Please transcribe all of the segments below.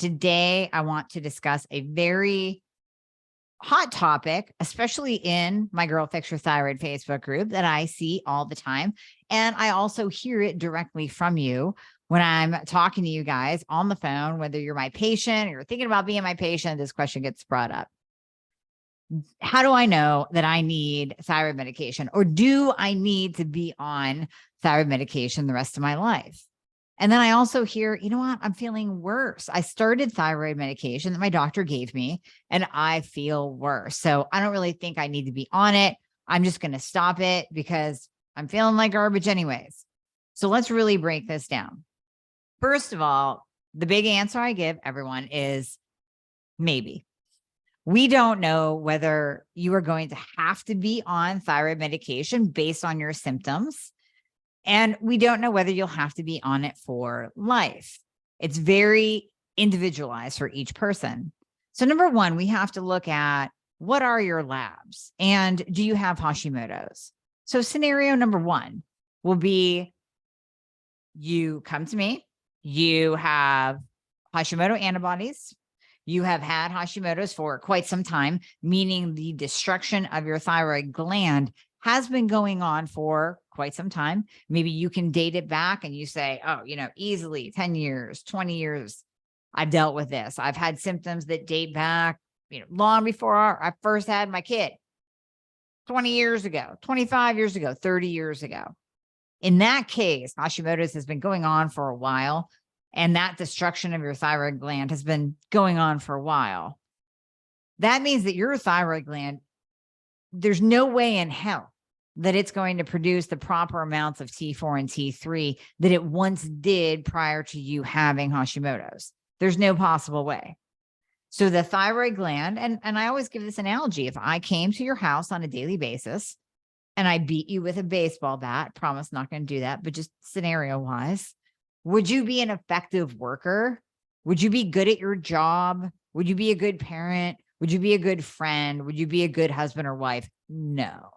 Today, I want to discuss a very hot topic, especially in my Girl Fix Your Thyroid Facebook group that I see all the time. And I also hear it directly from you when I'm talking to you guys on the phone, whether you're my patient or you're thinking about being my patient, this question gets brought up. How do I know that I need thyroid medication, or do I need to be on thyroid medication the rest of my life? And then I also hear, you know what? I'm feeling worse. I started thyroid medication that my doctor gave me and I feel worse. So I don't really think I need to be on it. I'm just going to stop it because I'm feeling like garbage anyways. So let's really break this down. First of all, the big answer I give everyone is maybe. We don't know whether you are going to have to be on thyroid medication based on your symptoms. And we don't know whether you'll have to be on it for life. It's very individualized for each person. So number one, we have to look at what are your labs and do you have Hashimoto's? So scenario number one will be you come to me, you have Hashimoto antibodies, you have had Hashimoto's for quite some time, meaning the destruction of your thyroid gland has been going on for quite some time. Maybe you can date it back and you say, oh, easily 10 years, 20 years, I've dealt with this. I've had symptoms that date back, long before I first had my kid, 20 years ago, 25 years ago, 30 years ago. In that case, Hashimoto's has been going on for a while, and that destruction of your thyroid gland has been going on for a while. That means that your thyroid gland, there's no way in hell that it's going to produce the proper amounts of T4 and T3 that it once did prior to you having Hashimoto's. There's no possible way. So the thyroid gland, and I always give this analogy, if I came to your house on a daily basis and I beat you with a baseball bat, promise not going to do that, but just scenario wise, would you be an effective worker? Would you be good at your job? Would you be a good parent? Would you be a good friend? Would you be a good husband or wife? No.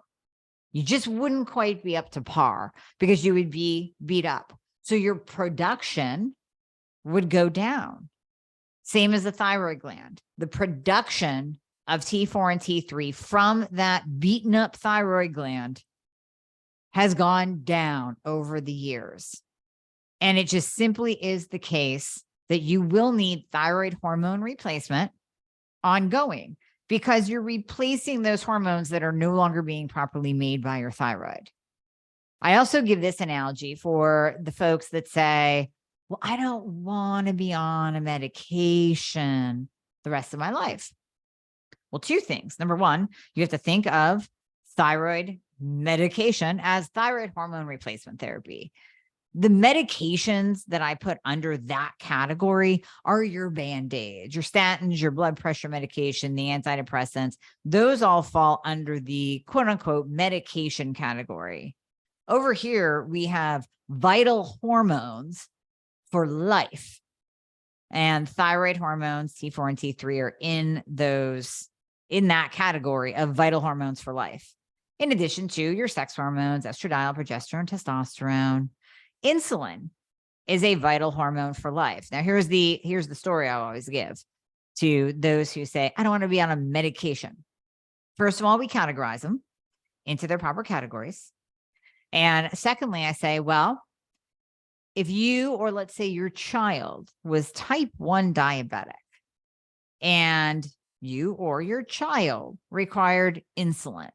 You just wouldn't quite be up to par because you would be beat up. So your production would go down. Same as the thyroid gland. The production of T4 and T3 from that beaten up thyroid gland has gone down over the years. And it just simply is the case that you will need thyroid hormone replacement ongoing, because you're replacing those hormones that are no longer being properly made by your thyroid. I also give this analogy for the folks that say, well, I don't want to be on a medication the rest of my life. Well, two things. Number one, you have to think of thyroid medication as thyroid hormone replacement therapy. The medications that I put under that category are your Band-Aids, your statins, your blood pressure medication, the antidepressants. Those all fall under the quote unquote medication category. Over here, we have vital hormones for life. And thyroid hormones, T4 and T3 are in that category of vital hormones for life. In addition to your sex hormones, estradiol, progesterone, testosterone. Insulin is a vital hormone for life. Now, here's the story I always give to those who say, I don't want to be on a medication. First of all, we categorize them into their proper categories. And secondly, I say, well, if you, or let's say your child was type 1 diabetic and you or your child required insulin.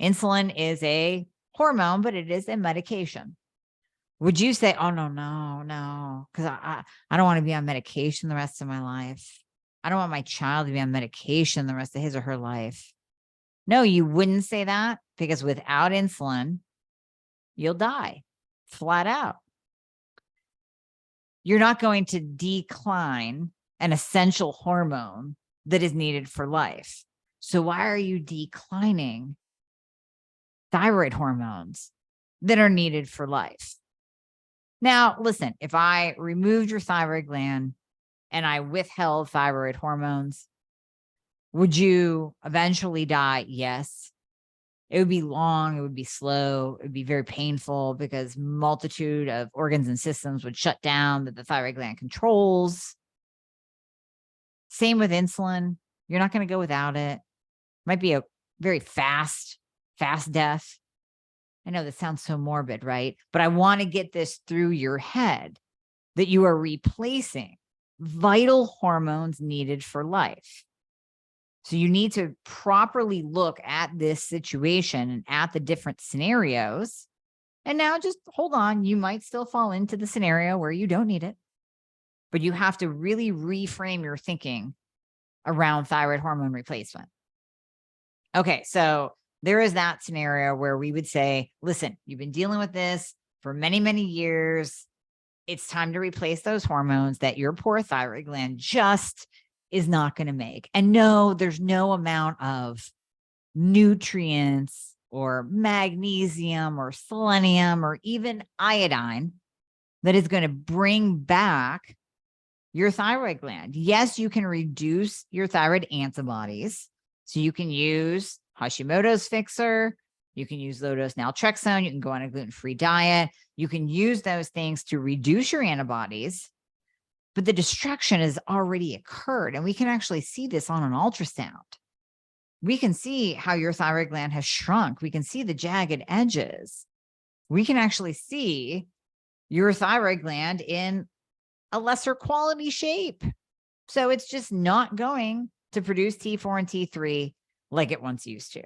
Insulin is a hormone, but it is a medication. Would you say, oh, no, because I don't want to be on medication the rest of my life. I don't want my child to be on medication the rest of his or her life. No, you wouldn't say that, because without insulin, you'll die flat out. You're not going to decline an essential hormone that is needed for life. So why are you declining thyroid hormones that are needed for life? Now, listen, if I removed your thyroid gland and I withheld thyroid hormones, would you eventually die? Yes. It would be long. It would be slow. It would be very painful because multitude of organs and systems would shut down that the thyroid gland controls. Same with insulin. You're not going to go without it. Might be a very fast death. I know that sounds so morbid, right? But I want to get this through your head that you are replacing vital hormones needed for life. So you need to properly look at this situation and at the different scenarios. And now just hold on. You might still fall into the scenario where you don't need it, but you have to really reframe your thinking around thyroid hormone replacement. Okay, so there is that scenario where we would say, listen, you've been dealing with this for many, many years. It's time to replace those hormones that your poor thyroid gland just is not going to make. And no, there's no amount of nutrients or magnesium or selenium or even iodine that is going to bring back your thyroid gland. Yes, you can reduce your thyroid antibodies. So you can use Hashimoto's fixer. You can use low-dose naltrexone. You can go on a gluten-free diet. You can use those things to reduce your antibodies, but the destruction has already occurred. And we can actually see this on an ultrasound. We can see how your thyroid gland has shrunk. We can see the jagged edges. We can actually see your thyroid gland in a lesser quality shape. So it's just not going to produce T4 and T3 like it once used to.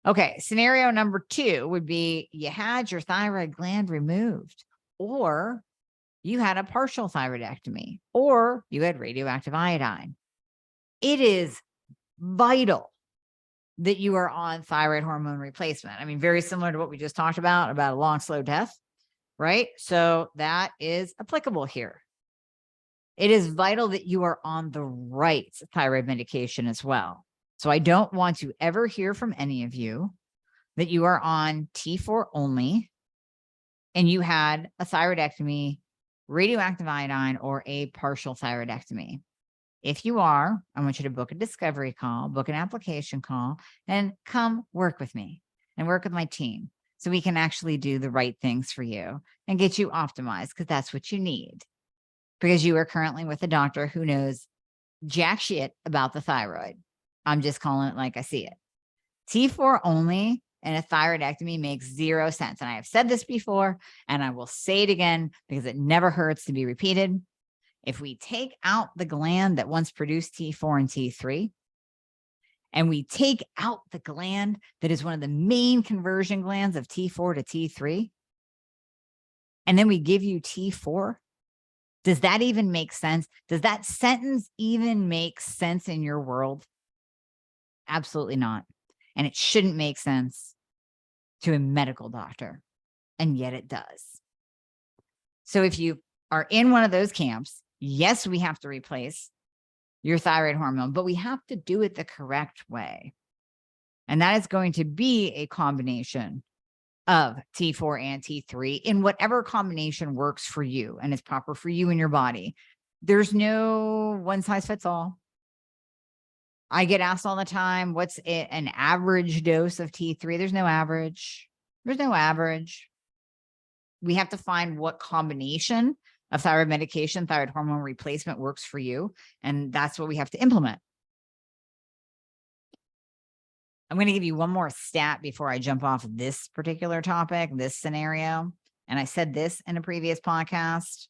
Okay, scenario number 2 would be you had your thyroid gland removed, or you had a partial thyroidectomy, or you had radioactive iodine. It is vital that you are on thyroid hormone replacement. I mean, very similar to what we just talked about a long, slow death, right? So that is applicable here. It is vital that you are on the right thyroid medication as well. So I don't want to ever hear from any of you that you are on T4 only and you had a thyroidectomy, radioactive iodine, or a partial thyroidectomy. If you are, I want you to book a discovery call, book an application call, and come work with me and work with my team so we can actually do the right things for you and get you optimized, because that's what you need. Because you are currently with a doctor who knows jack shit about the thyroid. I'm just calling it like I see it. T4 only and a thyroidectomy makes zero sense. And I have said this before, and I will say it again because it never hurts to be repeated. If we take out the gland that once produced T4 and T3, and we take out the gland that is one of the main conversion glands of T4 to T3, and then we give you T4, does that even make sense? Does that sentence even make sense in your world? Absolutely not. And it shouldn't make sense to a medical doctor. And yet it does. So if you are in one of those camps, yes, we have to replace your thyroid hormone, but we have to do it the correct way. And that is going to be a combination of T4 and T3 in whatever combination works for you and is proper for you and your body. There's no one size fits all. I get asked all the time, what's an average dose of T3? There's no average. There's no average. We have to find what combination of thyroid medication, thyroid hormone replacement works for you. And that's what we have to implement. I'm going to give you one more stat before I jump off this particular topic, this scenario. And I said this in a previous podcast.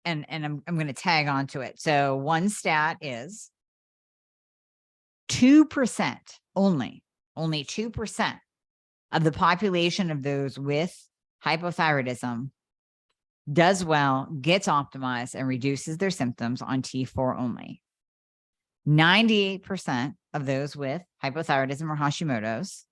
And I'm going to tag onto it. So one stat is 2% only 2% of the population of those with hypothyroidism does well, gets optimized, and reduces their symptoms on T4 only. 98% of those with hypothyroidism or Hashimoto's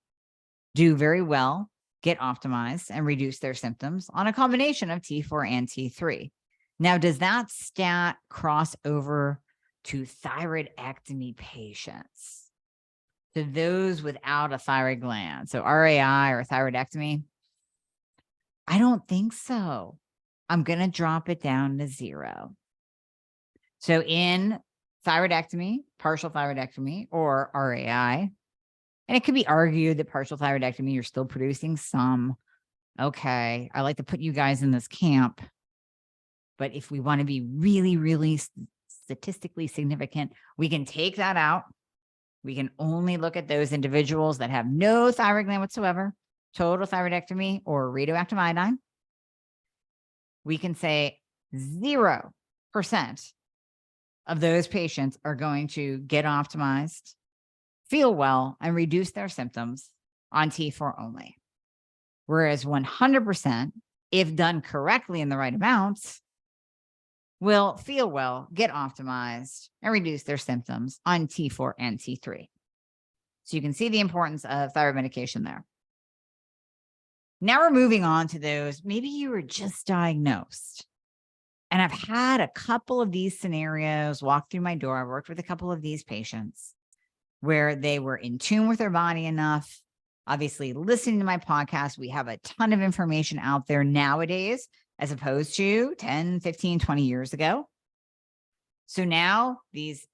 do very well, get optimized, and reduce their symptoms on a combination of T4 and T3. Now, does that stat cross over to thyroidectomy patients, to those without a thyroid gland? So RAI or thyroidectomy? I don't think so. I'm going to drop it down to 0. So in thyroidectomy, partial thyroidectomy, or RAI, and it could be argued that partial thyroidectomy, you're still producing some. Okay, I like to put you guys in this camp. But if we want to be really, really statistically significant. We can take that out. We can only look at those individuals that have no thyroid gland whatsoever, total thyroidectomy or radioactive iodine. We can say 0% of those patients are going to get optimized, feel well, and reduce their symptoms on T4 only. Whereas 100%, if done correctly in the right amounts, will feel well, get optimized, and reduce their symptoms on T4 and T3. So you can see the importance of thyroid medication there. Now we're moving on to those, maybe you were just diagnosed. And I've had a couple of these scenarios walk through my door. I've worked with a couple of these patients where they were in tune with their body enough. Obviously, listening to my podcast, we have a ton of information out there nowadays, as opposed to 10, 15, 20 years ago. So now these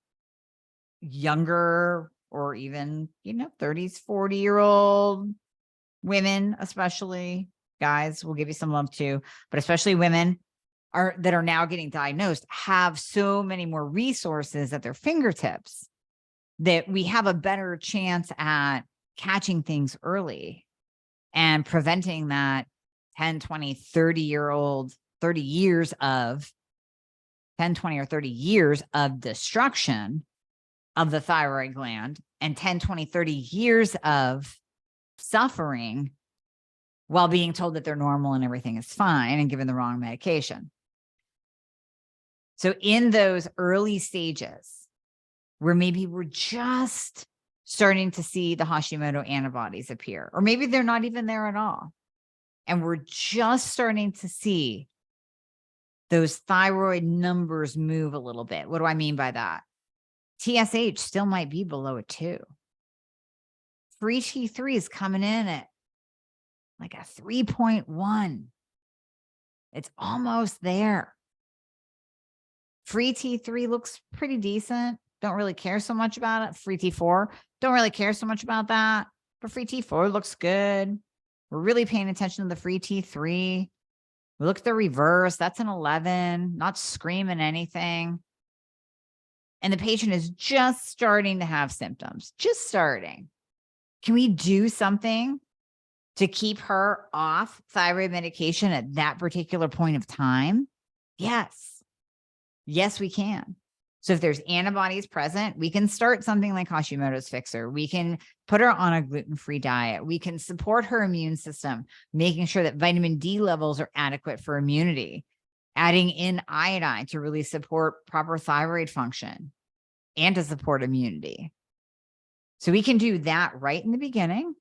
younger or even, 30s, 40-year-old women, especially guys, we'll give you some love too, but especially women that are now getting diagnosed have so many more resources at their fingertips that we have a better chance at catching things early and preventing that 10, 20, 30 years of 10, 20 or 30 years of destruction of the thyroid gland and 10, 20, 30 years of suffering while being told that they're normal and everything is fine and given the wrong medication. So in those early stages where maybe we're just starting to see the Hashimoto antibodies appear, or maybe they're not even there at all, and we're just starting to see those thyroid numbers move a little bit. What do I mean by that? TSH still might be below a 2. Free T3 is coming in at like a 3.1. It's almost there. Free T3 looks pretty decent. Don't really care so much about it. Free T4, don't really care so much about that. But free T4 looks good. We're really paying attention to the free T3. We look at the reverse. That's an 11, not screaming anything. And the patient is just starting to have symptoms, just starting. Can we do something to keep her off thyroid medication at that particular point of time? Yes. Yes, we can. So if there's antibodies present, we can start something like Hashimoto's fixer. We can put her on a gluten-free diet. We can support her immune system, making sure that vitamin D levels are adequate for immunity, adding in iodine to really support proper thyroid function and to support immunity. So we can do that right in the beginning.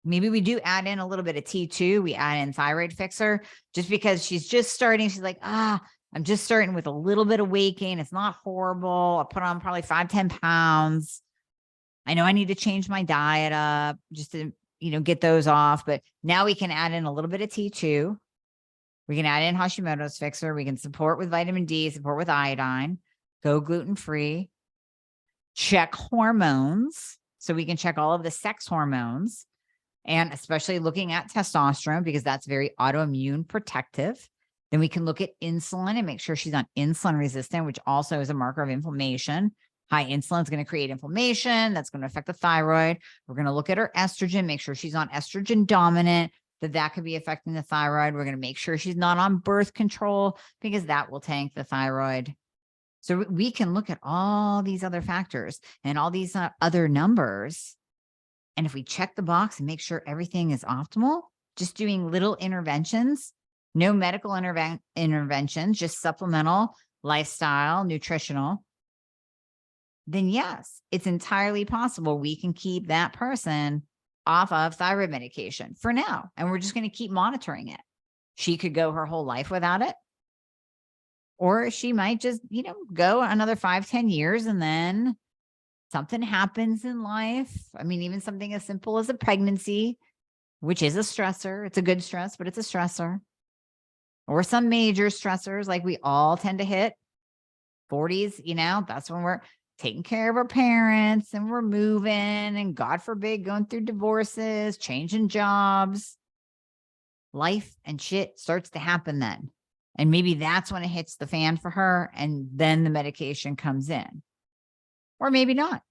Maybe we do add in a little bit of T2. We add in thyroid fixer just because she's just starting. She's like, I'm just starting with a little bit of weight gain. It's not horrible. I'll put on probably 5, 10 pounds. I know I need to change my diet up just to, get those off. But now we can add in a little bit of T2. We can add in Hashimoto's fixer. We can support with vitamin D, support with iodine, go gluten-free, check hormones. So we can check all of the sex hormones and especially looking at testosterone because that's very autoimmune protective. Then we can look at insulin and make sure she's not insulin resistant, which also is a marker of inflammation. High insulin is going to create inflammation. That's going to affect the thyroid. We're going to look at her estrogen, make sure she's not estrogen dominant, that could be affecting the thyroid. We're going to make sure she's not on birth control because that will tank the thyroid. So we can look at all these other factors and all these other numbers. And if we check the box and make sure everything is optimal, just doing little interventions, no medical interventions, just supplemental, lifestyle, nutritional, then yes, it's entirely possible we can keep that person off of thyroid medication for now. And we're just going to keep monitoring it. She could go her whole life without it. Or she might just, go another 5, 10 years and then something happens in life. I mean, even something as simple as a pregnancy, which is a stressor. It's a good stress, but it's a stressor. Or some major stressors like we all tend to hit 40s, that's when we're taking care of our parents and we're moving and God forbid going through divorces, changing jobs. Life and shit starts to happen then. And maybe that's when it hits the fan for her, and then the medication comes in. Or maybe not.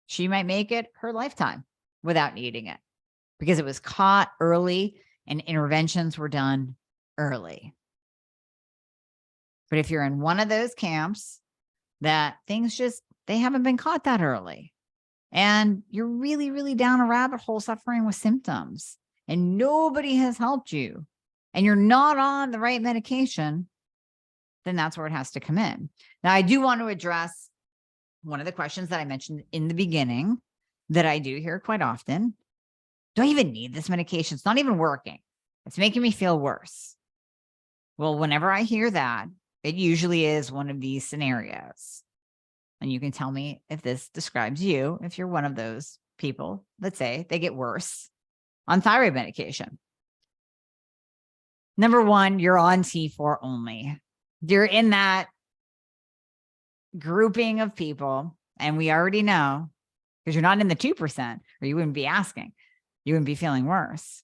She might make it her lifetime without needing it because it was caught early and interventions were done early. But if you're in one of those camps that things they haven't been caught that early, and you're really, really down a rabbit hole suffering with symptoms, and nobody has helped you, and you're not on the right medication, then that's where it has to come in. Now, I do want to address one of the questions that I mentioned in the beginning that I do hear quite often. Do I even need this medication? It's not even working. It's making me feel worse. Well, whenever I hear that, it usually is one of these scenarios. And you can tell me if this describes you, if you're one of those people that say they get worse on thyroid medication. Number one, you're on T4 only. You're in that grouping of people, and we already know, because you're not in the 2%, or you wouldn't be asking. You wouldn't be feeling worse.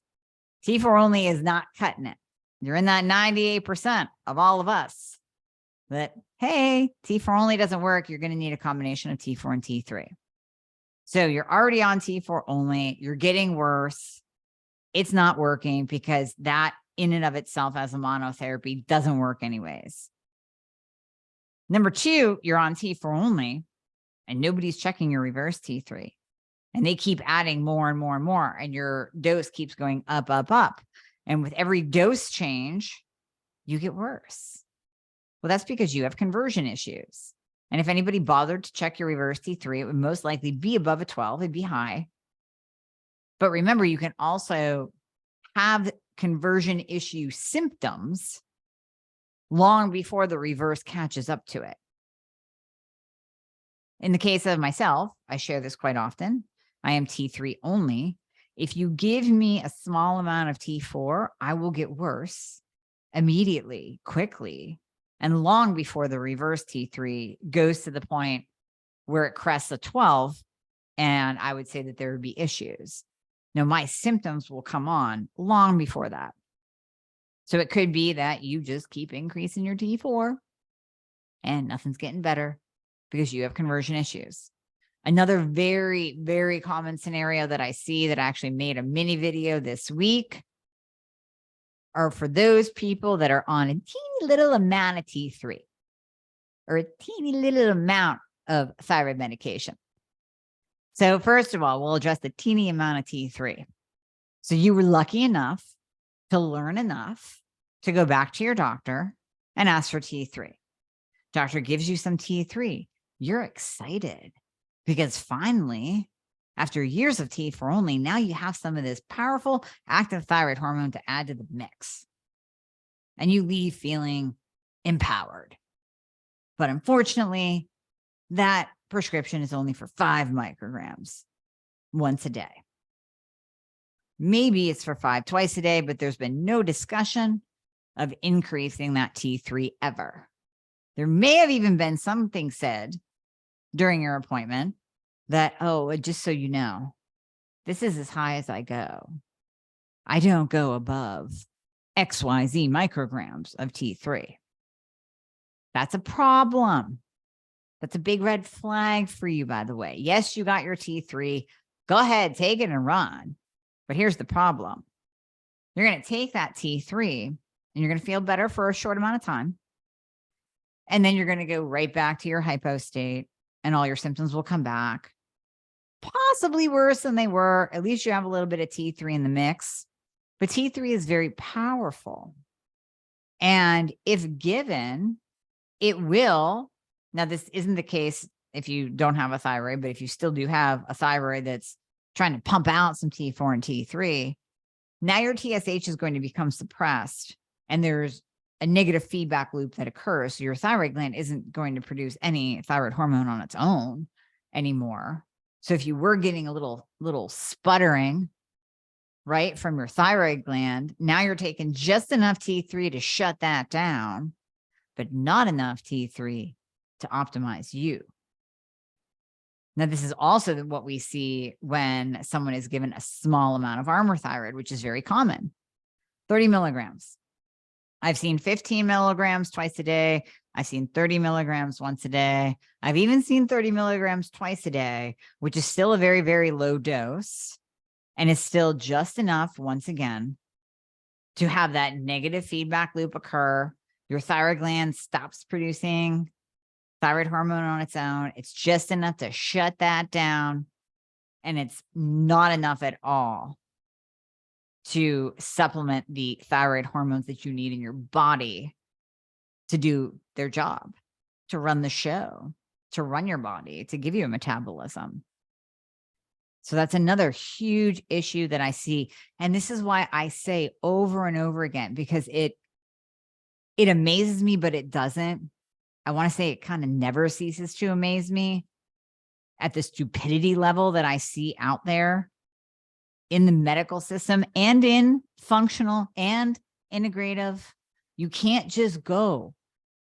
T4 only is not cutting it. You're in that 98% of all of us that, hey, T4 only doesn't work. You're going to need a combination of T4 and T3. So you're already on T4 only. You're getting worse. It's not working because that in and of itself as a monotherapy doesn't work anyways. Number two, you're on T4 only and nobody's checking your reverse T3. And they keep adding more and more and more. And your dose keeps going up, up, up. And with every dose change, you get worse. Well, that's because you have conversion issues. And if anybody bothered to check your reverse T3, it would most likely be above a 12. It'd be high. But remember, you can also have conversion issue symptoms long before the reverse catches up to it. In the case of myself, I share this quite often. I am T3 only. If you give me a small amount of T4, I will get worse immediately, quickly, and long before the reverse T3 goes to the point where it crests a 12, and I would say that there would be issues. Now, my symptoms will come on long before that. So it could be that you just keep increasing your T4 and nothing's getting better because you have conversion issues. Another very, very common scenario that I see that I actually made a mini video this week are for those people that are on a teeny little amount of T3 or a teeny little amount of thyroid medication. So first of all, we'll address the teeny amount of T3. So you were lucky enough to learn enough to go back to your doctor and ask for T3. Doctor gives you some T3. You're excited because finally, after years of T4 only, now you have some of this powerful active thyroid hormone to add to the mix. And you leave feeling empowered. But unfortunately, that prescription is only for 5 micrograms once a day. Maybe it's for 5 twice a day, but there's been no discussion of increasing that T3 ever. There may have even been something said during your appointment that, oh, just so you know, this is as high as I go. I don't go above XYZ micrograms of T3. That's a problem. That's a big red flag for you, by the way. Yes, you got your T3. Go ahead, take it and run. But here's the problem. You're going to take that T3 and you're going to feel better for a short amount of time. And then you're going to go right back to your hypo state and all your symptoms will come back. Possibly worse than they were. At least you have a little bit of T3 in the mix. But T3 is very powerful. And if given, it will. Now, this isn't the case if you don't have a thyroid, but if you still do have a thyroid that's trying to pump out some T4 and T3, now your TSH is going to become suppressed and there's a negative feedback loop that occurs. So your thyroid gland isn't going to produce any thyroid hormone on its own anymore. So if you were getting a little sputtering, right, from your thyroid gland, now you're taking just enough T3 to shut that down, but not enough T3 to optimize you. Now, this is also what we see when someone is given a small amount of Armour thyroid, which is very common, 30 milligrams. I've seen 15 milligrams twice a day. I've seen 30 milligrams once a day. I've even seen 30 milligrams twice a day, which is still a very, very low dose. And it's still just enough, once again, to have that negative feedback loop occur. Your thyroid gland stops producing thyroid hormone on its own. It's just enough to shut that down. And it's not enough at all to supplement the thyroid hormones that you need in your body to do their job, to run the show, to run your body, to give you a metabolism. So that's another huge issue that I see. And this is why I say over and over again, because it amazes me, but it doesn't. I want to say it kind of never ceases to amaze me at the stupidity level that I see out there in the medical system and in functional and integrative. You can't just go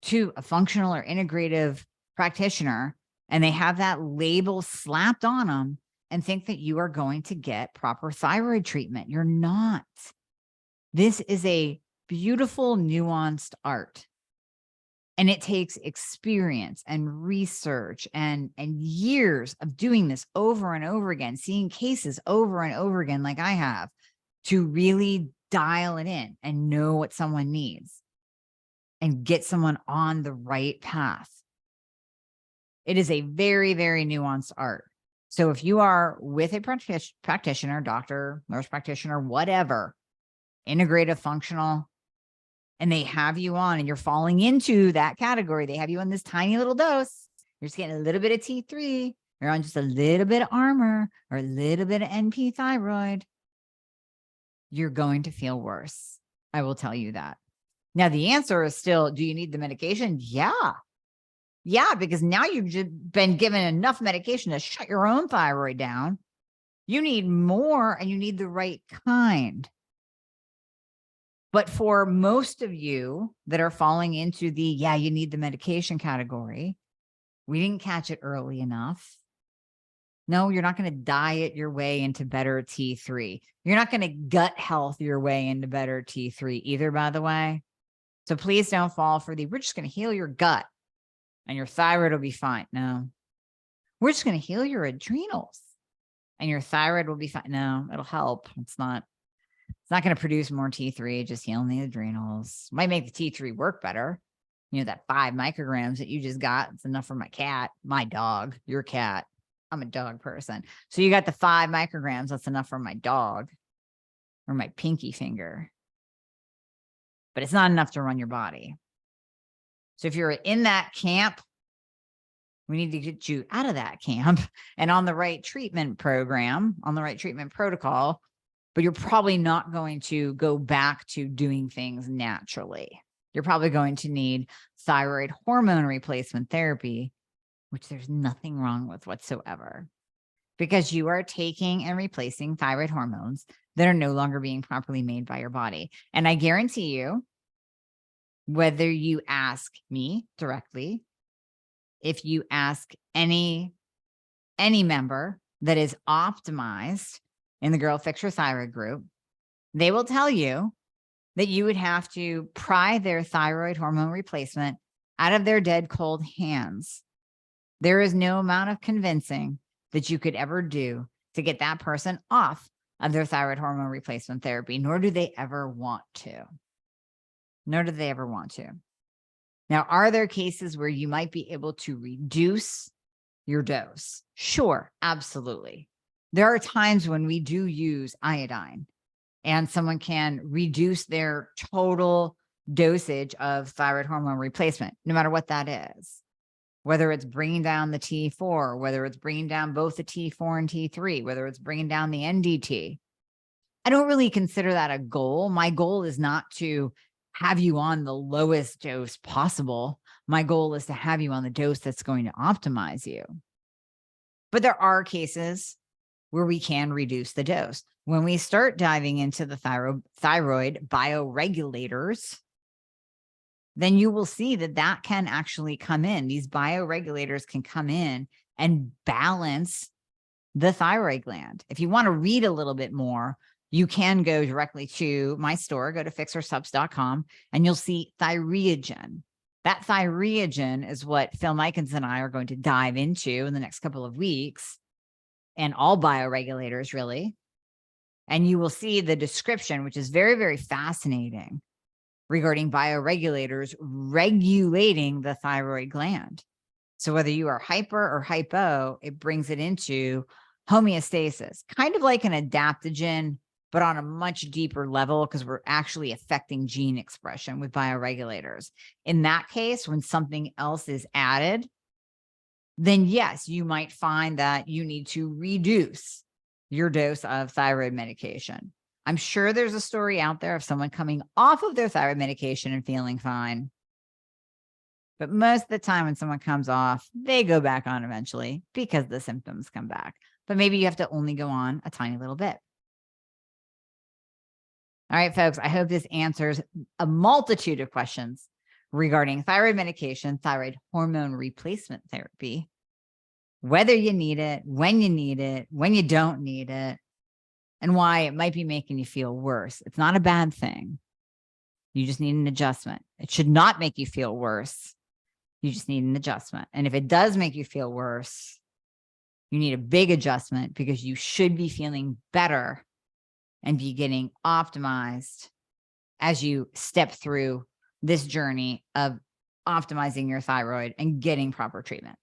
to a functional or integrative practitioner and they have that label slapped on them and think that you are going to get proper thyroid treatment. You're not. This is a beautiful, nuanced art. And it takes experience and research and years of doing this over and over again, seeing cases over and over again, like I have, to really dial it in and know what someone needs and get someone on the right path. It is a very, very nuanced art. So if you are with a practitioner, doctor, nurse practitioner, whatever, integrative, functional, and they have you on and you're falling into that category, they have you on this tiny little dose, you're just getting a little bit of T3, you're on just a little bit of Armor or a little bit of NP thyroid, you're going to feel worse. I will tell you that. Now, the answer is still, do you need the medication? Yeah. Yeah, because now you've just been given enough medication to shut your own thyroid down. You need more and you need the right kind. But for most of you that are falling into the, yeah, you need the medication category, we didn't catch it early enough. No, you're not going to diet your way into better T3. You're not going to gut health your way into better T3 either, by the way. So please don't fall for the, we're just going to heal your gut and your thyroid will be fine. No, we're just going to heal your adrenals and your thyroid will be fine. No, it'll help. It's not going to produce more T3, just healing the adrenals. Might make the T3 work better. You know, that 5 micrograms that you just got, it's enough for my cat, my dog, your cat. I'm a dog person. So you got the 5 micrograms. That's enough for my dog or my pinky finger. But it's not enough to run your body. So if you're in that camp, we need to get you out of that camp and on the right treatment program, on the right treatment protocol. But you're probably not going to go back to doing things naturally. You're probably going to need thyroid hormone replacement therapy, which there's nothing wrong with whatsoever, because you are taking and replacing thyroid hormones that are no longer being properly made by your body. And I guarantee you, whether you ask me directly, if you ask any member that is optimized in the Girl Fix Your Thyroid group, they will tell you that you would have to pry their thyroid hormone replacement out of their dead cold hands. There is no amount of convincing that you could ever do to get that person off of their thyroid hormone replacement therapy, nor do they ever want to. Nor do they ever want to. Now, are there cases where you might be able to reduce your dose? Sure, absolutely. There are times when we do use iodine and someone can reduce their total dosage of thyroid hormone replacement, no matter what that is. Whether it's bringing down the T4, whether it's bringing down both the T4 and T3, whether it's bringing down the NDT. I don't really consider that a goal. My goal is not to have you on the lowest dose possible. My goal is to have you on the dose that's going to optimize you. But there are cases where we can reduce the dose. When we start diving into the thyroid bioregulators, then you will see that that can actually come in. These bioregulators can come in and balance the thyroid gland. If you want to read a little bit more, you can go directly to my store, go to fixersubs.com, and you'll see Thyrogen. That Thyrogen is what Phil Mikens and I are going to dive into in the next couple of weeks, and all bioregulators, really. And you will see the description, which is very, very fascinating, regarding bioregulators regulating the thyroid gland. So whether you are hyper or hypo, it brings it into homeostasis, kind of like an adaptogen, but on a much deeper level, because we're actually affecting gene expression with bioregulators. In that case, when something else is added, then yes, you might find that you need to reduce your dose of thyroid medication. I'm sure there's a story out there of someone coming off of their thyroid medication and feeling fine. But most of the time when someone comes off, they go back on eventually because the symptoms come back. But maybe you have to only go on a tiny little bit. All right, folks, I hope this answers a multitude of questions regarding thyroid medication, thyroid hormone replacement therapy, whether you need it, when you don't need it, and why it might be making you feel worse. It's not a bad thing. You just need an adjustment. It should not make you feel worse. You just need an adjustment. And if it does make you feel worse, you need a big adjustment, because you should be feeling better and be getting optimized as you step through this journey of optimizing your thyroid and getting proper treatment.